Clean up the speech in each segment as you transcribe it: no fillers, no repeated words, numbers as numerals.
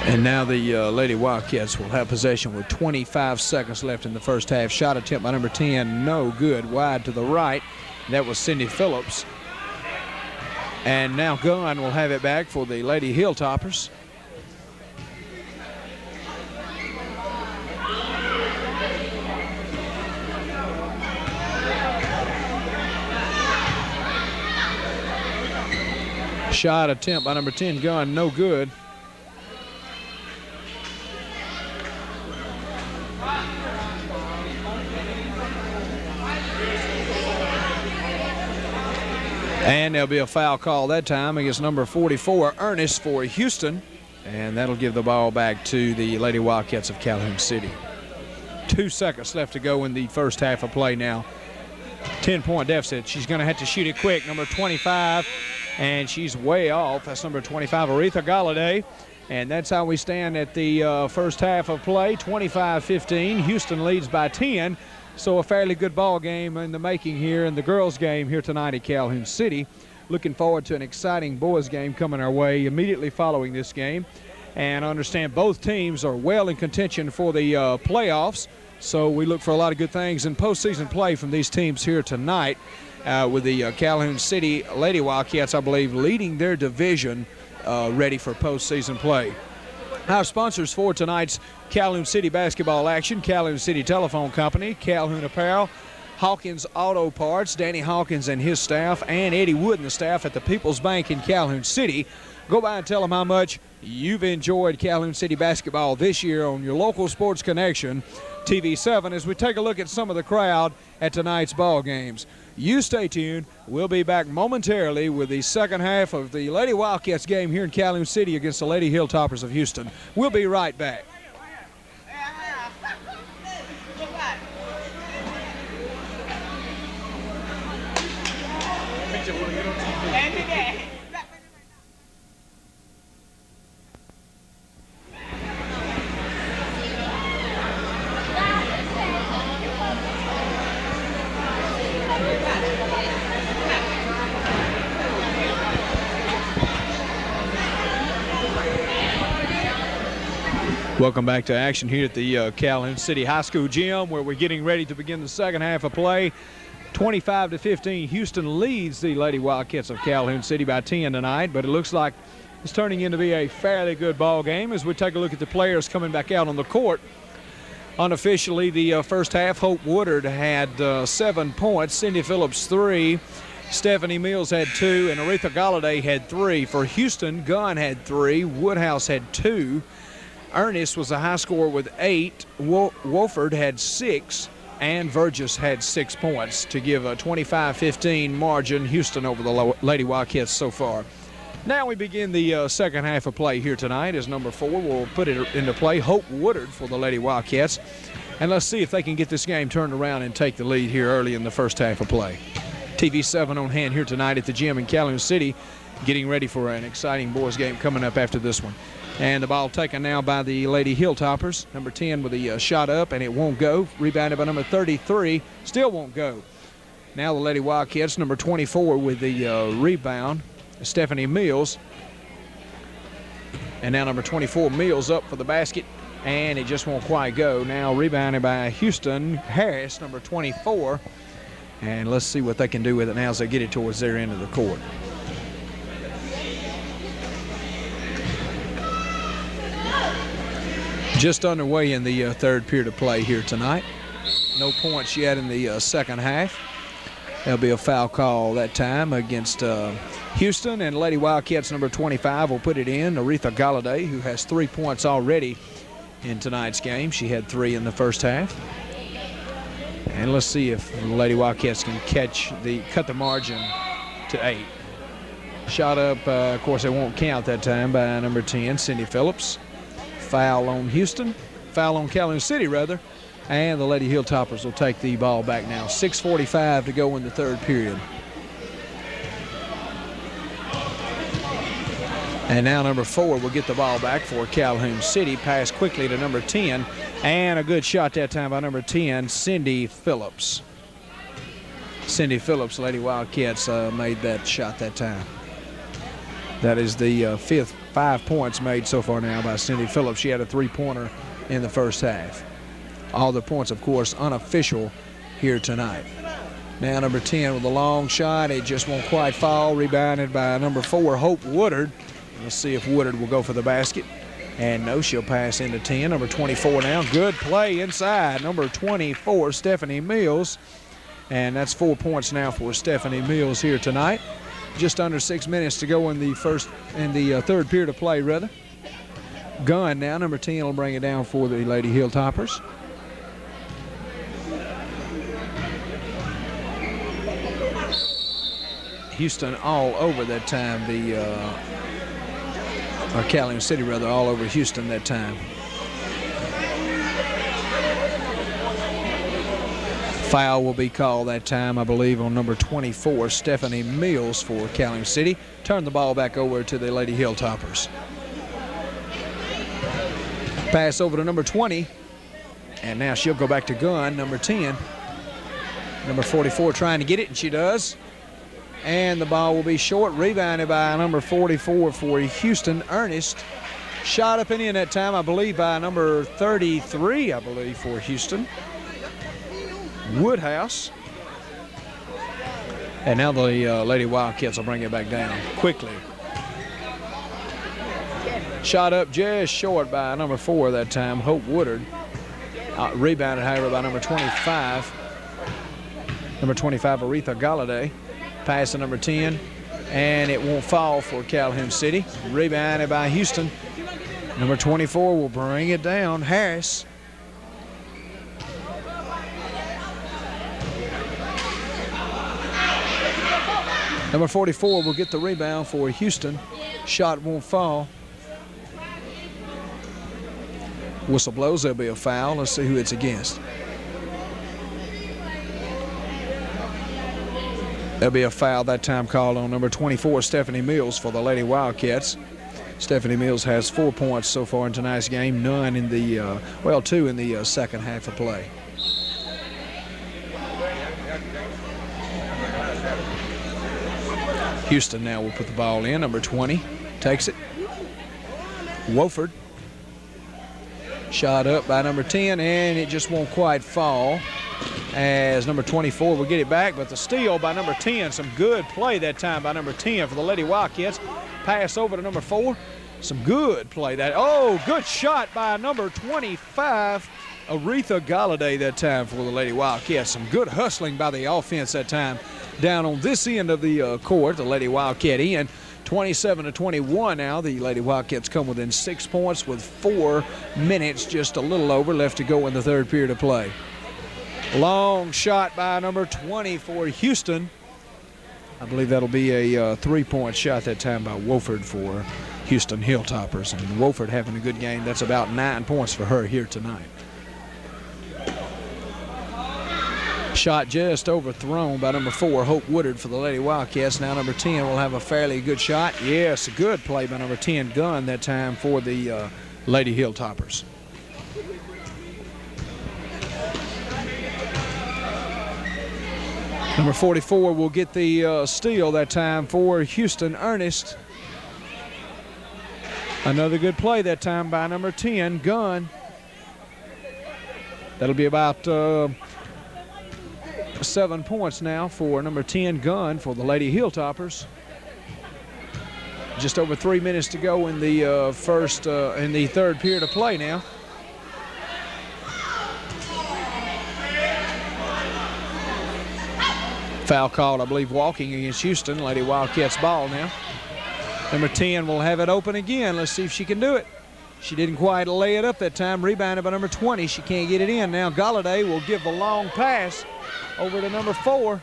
And now the Lady Wildcats will have possession with 25 seconds left in the first half. Shot attempt by number 10, no good, wide to the right. That was Cindy Phillips. And now Gunn will have it back for the Lady Hilltoppers. Shot attempt by number 10, Gunn, no good. And there'll be a foul call that time against number 44, Ernest, for Houston. And that'll give the ball back to the Lady Wildcats of Calhoun City. 2 seconds left to go in the first half of play now. 10-point deficit. She's going to have to shoot it quick. Number 25, and she's way off. That's number 25, Aretha Galladay. And that's how we stand at the first half of play, 25-15. Houston leads by 10. So a fairly good ball game in the making here in the girls' game here tonight at Calhoun City. Looking forward to an exciting boys' game coming our way immediately following this game. And I understand both teams are well in contention for the playoffs. So we look for a lot of good things in postseason play from these teams here tonight with the Calhoun City Lady Wildcats, I believe, leading their division ready for postseason play. Our sponsors for tonight's Calhoun City basketball action: Calhoun City Telephone Company, Calhoun Apparel, Hawkins Auto Parts, Danny Hawkins and his staff, and Eddie Wood and the staff at the People's Bank in Calhoun City. Go by and tell them how much you've enjoyed Calhoun City basketball this year on your local sports connection, TV7, as we take a look at some of the crowd at tonight's ball games. You stay tuned. We'll be back momentarily with the second half of the Lady Wildcats game here in Calhoun City against the Lady Hilltoppers of Houston. We'll be right back. Welcome back to action here at the Calhoun City High School gym, where we're getting ready to begin the second half of play. 25-15, Houston leads the Lady Wildcats of Calhoun City by 10 tonight, but it looks like it's turning into be a fairly good ball game as we take a look at the players coming back out on the court. Unofficially, the first half, Hope Woodard had 7 points, Cindy Phillips 3, Stephanie Mills had 2, and Aretha Galladay had 3. For Houston, Gunn had 3, Woodhouse had 2. Ernest was a high scorer with 8. Wolford had 6, and Burgess had 6 points to give a 25-15 margin. Houston over the Lady Wildcats so far. Now we begin the second half of play here tonight as number 4 will put it into play, Hope Woodard for the Lady Wildcats. And let's see if they can get this game turned around and take the lead here early in the first half of play. TV7 on hand here tonight at the gym in Calhoun City, getting ready for an exciting boys game coming up after this one. And the ball taken now by the Lady Hilltoppers. Number 10 with the shot up, and it won't go. Rebounded by number 33, still won't go. Now the Lady Wildcats, number 24 with the rebound, Stephanie Mills. And now number 24, Mills up for the basket, and it just won't quite go. Now rebounded by Houston Harris, number 24. And let's see what they can do with it now as they get it towards their end of the court. Just underway in the third period of play here tonight. No points yet in the second half. There'll be a foul call that time against Houston, and Lady Wildcats number 25 will put it in. Aretha Galladay, who has 3 points already in tonight's game. She had 3 in the first half. And let's see if the Lady Wildcats can cut the margin to 8. Shot up, of course, it won't count that time by number 10, Cindy Phillips. Foul on Houston, foul on Calhoun City rather, and the Lady Hilltoppers will take the ball back now. 6:45 to go in the third period. And now number 4 will get the ball back for Calhoun City. Pass quickly to number 10, and a good shot that time by number 10, Cindy Phillips. Cindy Phillips, Lady Wildcats made that shot that time. That is the fifth 5 points made so far now by Cindy Phillips. She had a 3-pointer in the first half. All the points, of course, unofficial here tonight. Now number 10 with a long shot. It just won't quite fall. Rebounded by number 4, Hope Woodard. Let's see if Woodard will go for the basket. And no, she'll pass into 10. Number 24 now. Good play inside. Number 24, Stephanie Mills. And that's 4 points now for Stephanie Mills here tonight. Just under 6 minutes to go in the third period of play, rather. Gunn now, number 10, will bring it down for the Lady Hilltoppers. Houston all over that time. Or Calhoun City, rather, all over Houston that time. Foul will be called that time, I believe, on number 24, Stephanie Mills for Calhoun City. Turn the ball back over to the Lady Hilltoppers. Pass over to number 20. And now she'll go back to Gunn, number 10. Number 44 trying to get it, and she does. And the ball will be short, rebounded by number 44 for Houston, Ernest. Shot up and in that time, I believe, by number 33, I believe, for Houston, Woodhouse. And now the Lady Wildcats will bring it back down quickly. Shot up just short by number 4 that time, Hope Woodard. Rebounded, however, by number 25. Number 25, Aretha Galladay. Pass to number 10, and it won't fall for Calhoun City. Rebounded by Houston. Number 24 will bring it down, Harris. Number 44 will get the rebound for Houston. Shot won't fall. Whistle blows, there'll be a foul. Let's see who it's against. There'll be a foul that time called on number 24, Stephanie Mills, for the Lady Wildcats. Stephanie Mills has 4 points so far in tonight's game, none in the, 2 in the second half of play. Houston now will put the ball in. Number 20 takes it. Wofford. Shot up by number 10, and it just won't quite fall, as number 24 will get it back, but the steal by number 10. Some good play that time by number 10 for the Lady Wildcats. Pass over to number 4. Some good play that. Oh, good shot by number 25, Aretha Galladay that time for the Lady Wildcats. Some good hustling by the offense that time down on this end of the court, the Lady Wildcat end. 27-21 now. The Lady Wildcats come within 6 points with 4 minutes, just a little over, left to go in the third period of play. Long shot by number 20 for Houston. I believe that'll be a 3-point shot that time by Wofford for Houston Hilltoppers. And Wofford having a good game. That's about 9 points for her here tonight. Shot just overthrown by number 4, Hope Woodard, for the Lady Wildcats. Now number 10 will have a fairly good shot. Yes, a good play by number 10, Gunn, that time for the Lady Hilltoppers. Number 44 will get the steal that time for Houston, Ernest. Another good play that time by number 10, Gunn. That'll be about 7 points now for number 10, Gunn, for the Lady Hilltoppers. Just over 3 minutes to go in the third period of play now. Foul called, I believe, walking against Houston. Lady Wildcats ball now. Number 10 will have it open again. Let's see if she can do it. She didn't quite lay it up that time. Rebounded by number 20. She can't get it in. Now Galladay will give the long pass over to number 4.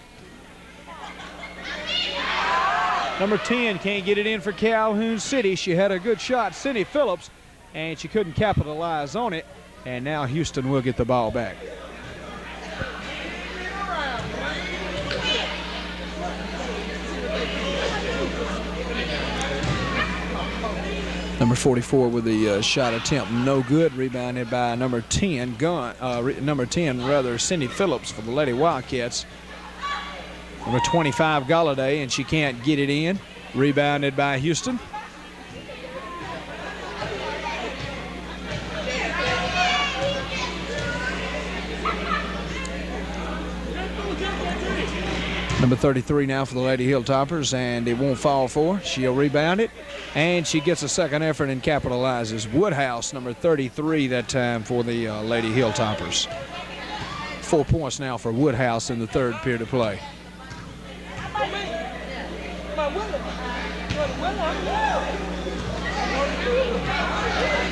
Number 10 can't get it in for Calhoun City. She had a good shot, Cindy Phillips, and she couldn't capitalize on it. And now Houston will get the ball back. Number 44 with the shot attempt, no good. Rebounded by number 10, Cindy Phillips for the Lady Wildcats. Number 25, Galladay, and she can't get it in. Rebounded by Houston. Number 33 now for the Lady Hilltoppers, and it won't fall for her. She'll rebound it, and she gets a second effort and capitalizes. Woodhouse, number 33 that time for the Lady Hilltoppers. 4 points now for Woodhouse in the third period of play.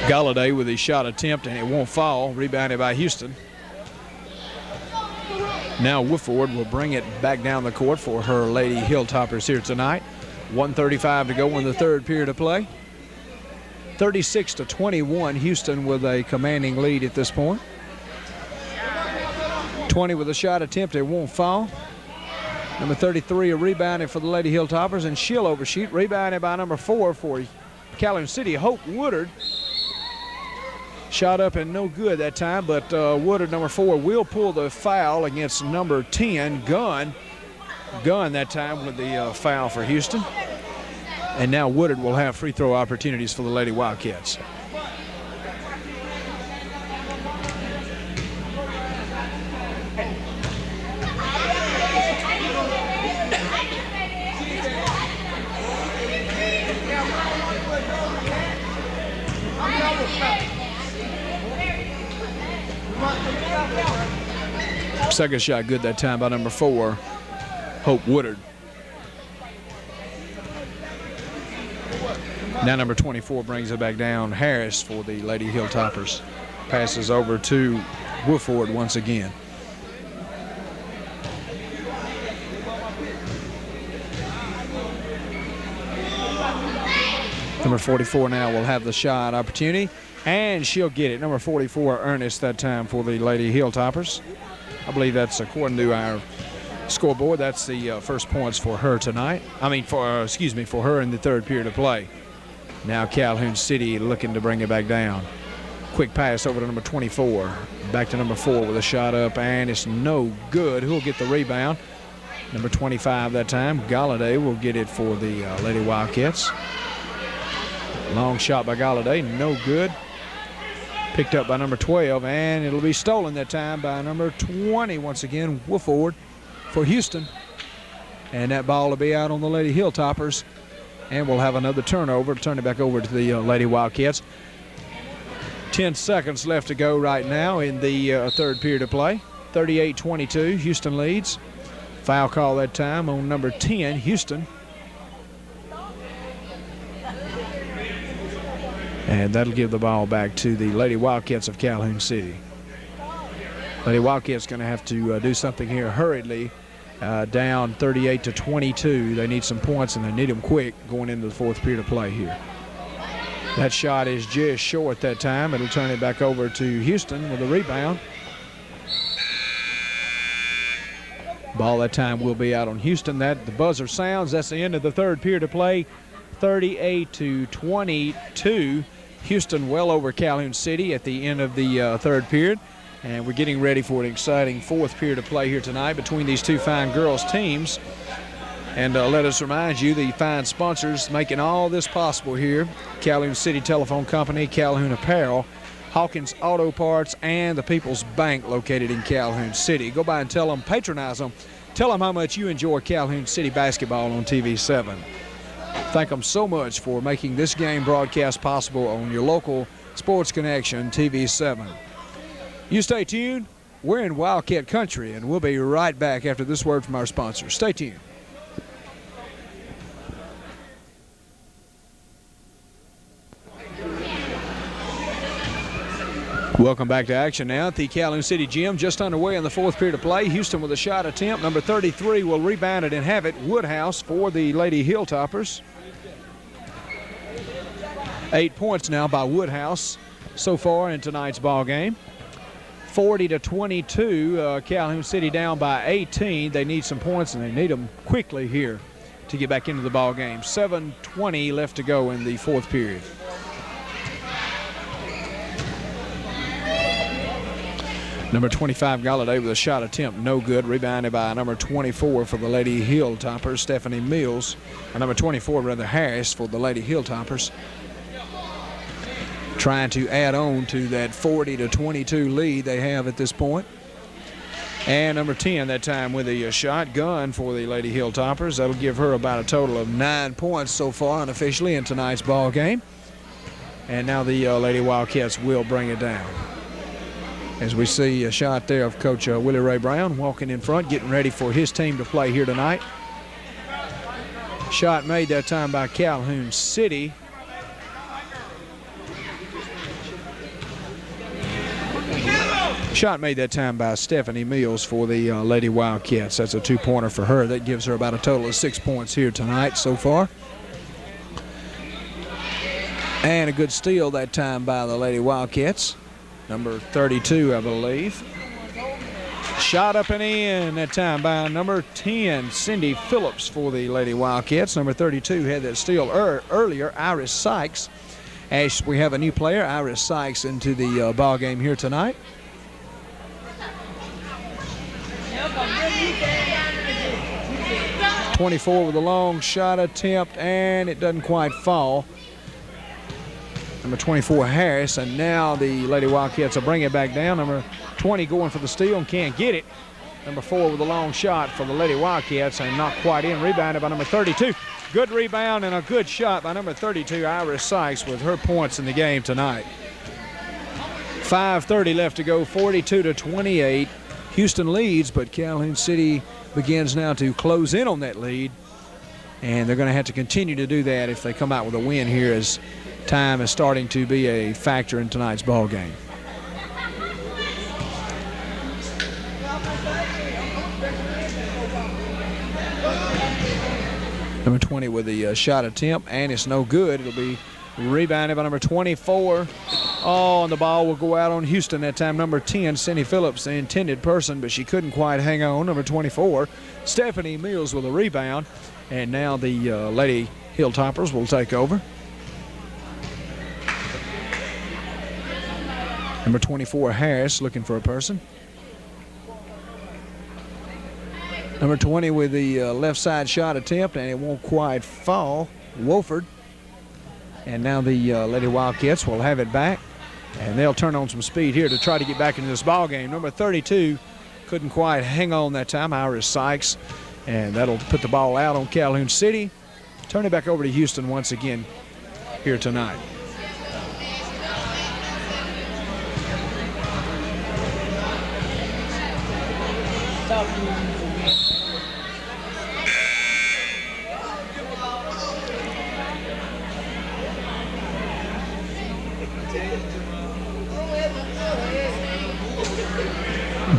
Galladay with his shot attempt, and it won't fall. Rebounded by Houston. Now Woodford will bring it back down the court for her Lady Hilltoppers here tonight. 1:35 to go in the third period of play. 36-21, Houston with a commanding lead at this point. 20 with a shot attempt, it won't fall. Number 33 a rebounding for the Lady Hilltoppers, and she'll overshoot. Rebounded by number 4 for Calhoun City, Hope Woodard. Shot up and no good that time, but Woodard, number 4, will pull the foul against number 10, Gunn. Gunn that time with the foul for Houston. And now Woodard will have free throw opportunities for the Lady Wildcats. Second shot good that time by number 4, Hope Woodard. Now number 24 brings it back down. Harris for the Lady Hilltoppers. Passes over to Woodford once again. Number 44 now will have the shot opportunity, and she'll get it. Number 44, Ernest, that time for the Lady Hilltoppers. I believe that's, according to our scoreboard, that's the first points for her tonight. For her in the third period of play. Now Calhoun City looking to bring it back down. Quick pass over to number 24. Back to number 4 with a shot up, and it's no good. Who'll get the rebound? Number 25 that time. Galladay will get it for the Lady Wildcats. Long shot by Galladay, no good. Picked up by number 12, and it'll be stolen that time by number 20 once again, Woodford for Houston. And that ball will be out on the Lady Hilltoppers, and we'll have another turnover to turn it back over to the Lady Wildcats. 10 seconds left to go right now in the third period of play. 38-22, Houston leads. Foul call that time on number 10, Houston. And that'll give the ball back to the Lady Wildcats of Calhoun City. Lady Wildcats going to have to do something here hurriedly. Down 38-22. They need some points, and they need them quick going into the fourth period of play here. That shot is just short that time. It'll turn it back over to Houston with a rebound. Ball that time will be out on Houston. The buzzer sounds. That's the end of the third period of play. 38-22. Houston well over Calhoun City at the end of the third period. And we're getting ready for an exciting fourth period of play here tonight between these two fine girls teams. And let us remind you, the fine sponsors making all this possible here: Calhoun City Telephone Company, Calhoun Apparel, Hawkins Auto Parts, and the People's Bank located in Calhoun City. Go by and tell them, patronize them, tell them how much you enjoy Calhoun City basketball on TV7. Thank them so much for making this game broadcast possible on your local Sports Connection TV7. You stay tuned. We're in Wildcat Country, and we'll be right back after this word from our sponsors. Stay tuned. Welcome back to action now at the Calhoun City Gym. Just underway in the fourth period of play. Houston with a shot attempt. Number 33 will rebound it and have it. Woodhouse for the Lady Hilltoppers. 8 points now by Woodhouse so far in tonight's ball game. 40-22. Calhoun City down by 18. They need some points, and they need them quickly here to get back into the ball game. 7:20 left to go in the fourth period. Number 25, Galladay, with a shot attempt, no good. Rebounded by number 24 for the Lady Hilltoppers, Stephanie Mills. Or number 24, rather, Harris for the Lady Hilltoppers. Trying to add on to that 40-22 lead they have at this point. And number 10 that time with a shotgun for the Lady Hilltoppers. That'll give her about a total of 9 points so far unofficially in tonight's ball game. And now the Lady Wildcats will bring it down. As we see a shot there of Coach Willie Ray Brown walking in front, getting ready for his team to play here tonight. Shot made that time by Calhoun City. Shot made that time by Stephanie Mills for the Lady Wildcats. That's a 2-pointer for her. That gives her about a total of 6 points here tonight so far. And a good steal that time by the Lady Wildcats. Number 32, I believe. Shot up and in that time by number 10, Cindy Phillips for the Lady Wildcats. Number 32 had that steal earlier, Iris Sykes. As we have a new player, Iris Sykes, into the ball game here tonight. .24 with a long shot attempt, and it doesn't quite fall. Number 24, Harris, and now the Lady Wildcats will bring it back down. Number 20 going for the steal and can't get it. Number 4 with a long shot for the Lady Wildcats and not quite in. Rebounded by number 32. Good rebound and a good shot by number 32, Iris Sykes, with her points in the game tonight. 5:30 left to go, 42-28. Houston leads, but Calhoun City begins now to close in on that lead. And they're going to have to continue to do that if they come out with a win here, as time is starting to be a factor in tonight's ball game. Number 20 with the shot attempt, and it's no good. It'll be rebounded by number 24. Oh, and the ball will go out on Houston that time. Number 10, Cindy Phillips, the intended person, but she couldn't quite hang on. Number 24, Stephanie Mills with a rebound. And now the Lady Hilltoppers will take over. Number 24, Harris, looking for a person. Number 20 with the left side shot attempt, and it won't quite fall. Wolford. And now the Lady Wildcats will have it back, and they'll turn on some speed here to try to get back into this ball game. Number 32 couldn't quite hang on that time, Iris Sykes, and that'll put the ball out on Calhoun City. Turn it back over to Houston once again here tonight.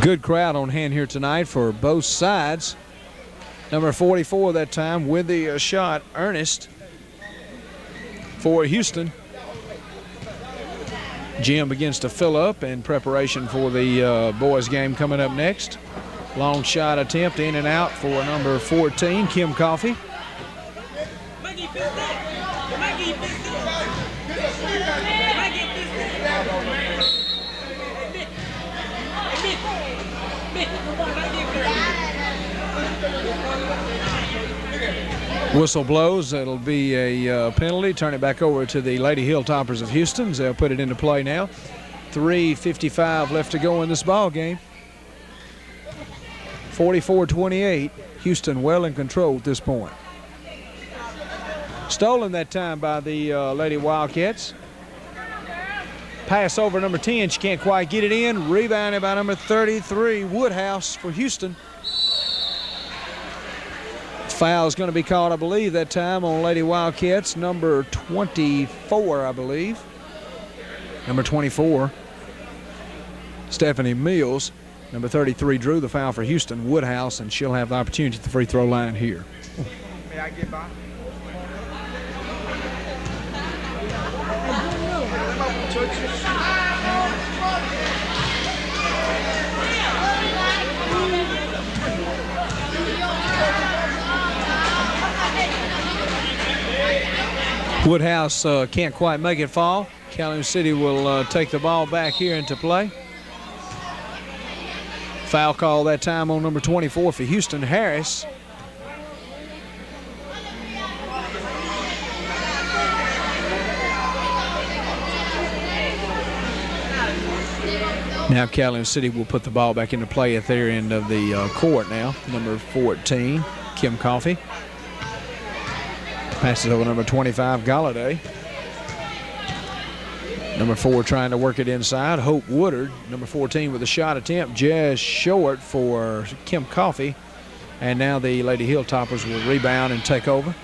Good crowd on hand here tonight for both sides. Number 44 that time with the shot, Ernest for Houston. Gym begins to fill up in preparation for the boys game coming up next. Long shot attempt in and out for number 14, Kim Coffey. Whistle blows. That'll be a penalty. Turn it back over to the Lady Hilltoppers of Houston. They'll put it into play now. 3:55 left to go in this ball game. 44-28. Houston well in control at this point. Stolen that time by the Lady Wildcats. Pass over number 10. She can't quite get it in. Rebounded by number 33, Woodhouse for Houston. Foul is going to be called, I believe, that time on Lady Wildcats. Number 24, I believe. Number 24, Stephanie Mills. Number 33 drew the foul for Houston, Woodhouse, and she'll have the opportunity at the free throw line here. May I get by? Woodhouse can't quite make it fall. Calhoun City will take the ball back here into play. Foul call that time on number 24 for Houston, Harris. Now Calhoun City will put the ball back into play at their end of the court now. Number 14, Kim Coffey. Passes over number 25, Galladay. Number 4 trying to work it inside, Hope Woodard. Number 14 with a shot attempt, just short for Kim Coffey. And now the Lady Hilltoppers will rebound and take over.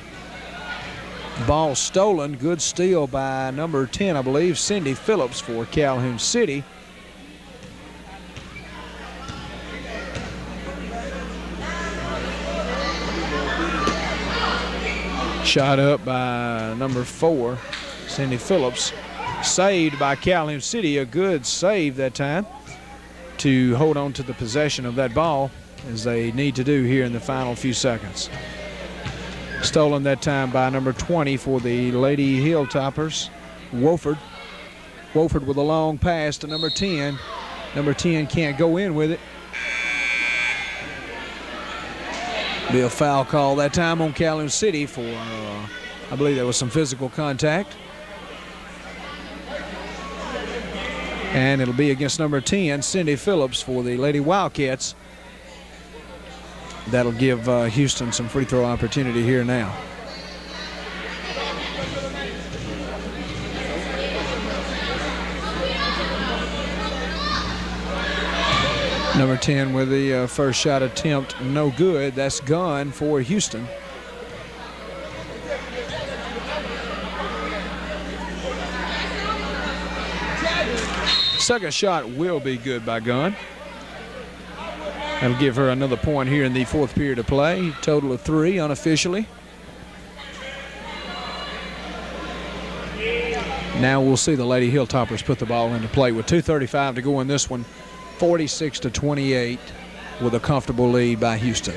Ball stolen, good steal by number 10, I believe, Cindy Phillips for Calhoun City. Shot up by number 4, Cindy Phillips. Saved by Calhoun City. A good save that time to hold on to the possession of that ball, as they need to do here in the final few seconds. Stolen that time by number 20 for the Lady Hilltoppers, Wofford. Wofford with a long pass to number 10. Number 10 can't go in with it. Be a foul call that time on Calhoun City for, I believe there was some physical contact. And it'll be against number 10, Cindy Phillips for the Lady Wildcats. That'll give Houston some free throw opportunity here now. Number 10 with the first shot attempt, no good. That's gone for Houston. Second shot will be good by Gunn. That'll give her another point here in the fourth period of play. Total of 3 unofficially. Now we'll see the Lady Hilltoppers put the ball into play with 2:35 to go in this one. 46-28 with a comfortable lead by Houston.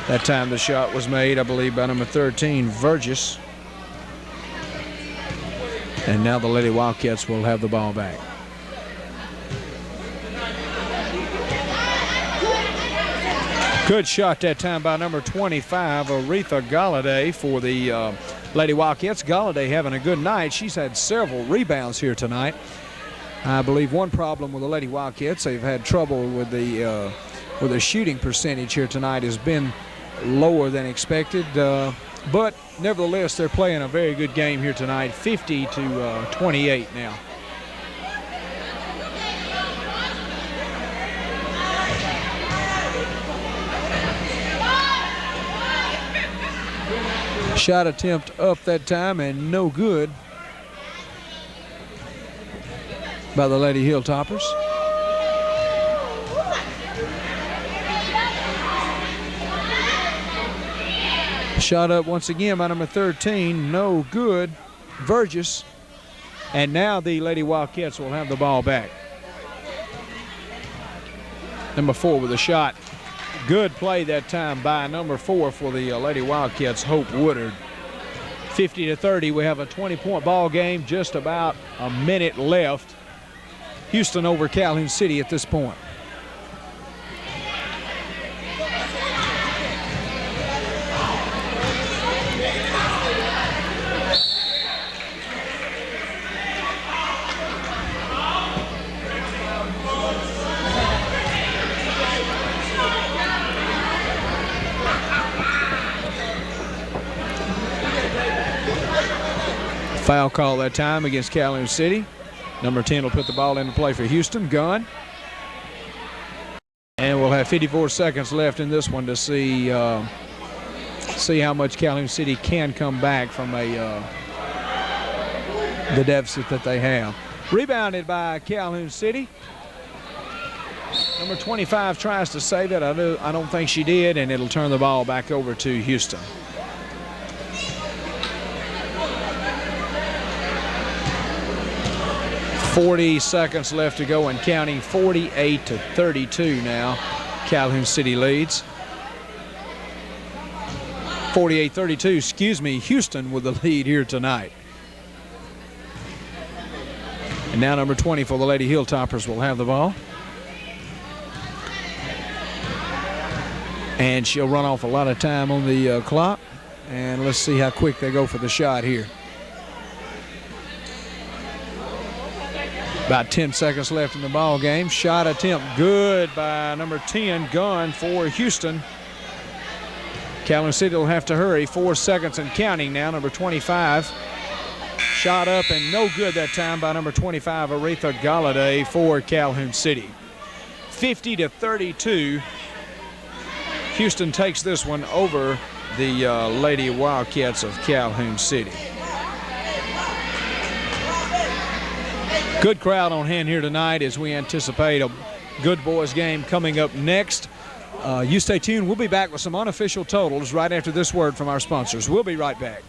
That time the shot was made, I believe, by number 13, Burgess. And now the Lady Wildcats will have the ball back. Good shot that time by number 25, Aretha Galladay for the Lady Wildcats. Galladay having a good night. She's had several rebounds here tonight. I believe one problem with the Lady Wildcats, they've had trouble with the shooting percentage here tonight, has been lower than expected. But nevertheless, they're playing a very good game here tonight, 50-28 now. Shot attempt up that time and no good by the Lady Hilltoppers. Shot up once again by number 13, no good, Burgess. And now the Lady Wildcats will have the ball back. Number 4 with a shot. Good play that time by number 4 for the Lady Wildcats, Hope Woodard. 50-30, we have a 20-point ball game, just about a minute left. Houston over Calhoun City at this point. Foul call that time against Calhoun City. Number 10 will put the ball into play for Houston. Gunn. And we'll have 54 seconds left in this one to see how much Calhoun City can come back from the deficit that they have. Rebounded by Calhoun City. Number 25 tries to save it. I don't think she did, and it'll turn the ball back over to Houston. 40 seconds left to go and counting. 48-32 now. Calhoun City leads. 48-32, excuse me, Houston with the lead here tonight. And now number 20 for the Lady Hilltoppers will have the ball. And she'll run off a lot of time on the clock. And let's see how quick they go for the shot here. About 10 seconds left in the ball game. Shot attempt good by number 10, Gunn, for Houston. Calhoun City will have to hurry. 4 seconds and counting now. Number 25. Shot up and no good that time by number 25, Aretha Galladay, for Calhoun City. 50-32. Houston takes this one over the Lady Wildcats of Calhoun City. Good crowd on hand here tonight as we anticipate a good boys game coming up next. You stay tuned. We'll be back with some unofficial totals right after this word from our sponsors. We'll be right back.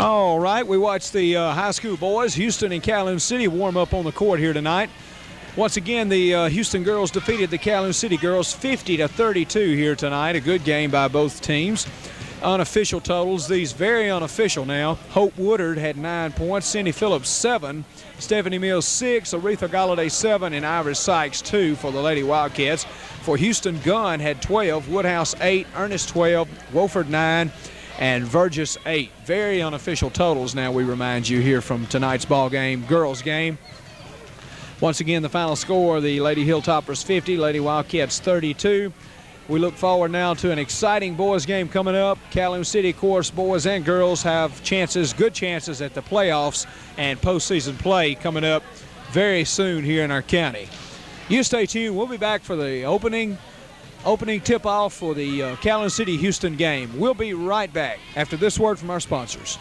All right, we watched the high school boys, Houston and Calhoun City, warm up on the court here tonight. Once again, the Houston girls defeated the Calhoun City girls 50-32 here tonight. A good game by both teams. Unofficial totals, these very unofficial now. Hope Woodard had 9 points, Cindy Phillips 7, Stephanie Mills 6, Aretha Galladay 7, and Iris Sykes 2 for the Lady Wildcats. For Houston, Gunn had 12, Woodhouse 8, Ernest 12, Wofford 9, and Vergis 8. Very unofficial totals now, we remind you, here from tonight's ball game, girls game. Once again, the final score, the Lady Hilltoppers 50, Lady Wildcats 32. We look forward now to an exciting boys game coming up. Calhoun City, of course, boys and girls have chances, good chances at the playoffs and postseason play coming up very soon here in our county. You stay tuned. We'll be back for the opening tip-off for the Calhoun City-Houston game. We'll be right back after this word from our sponsors.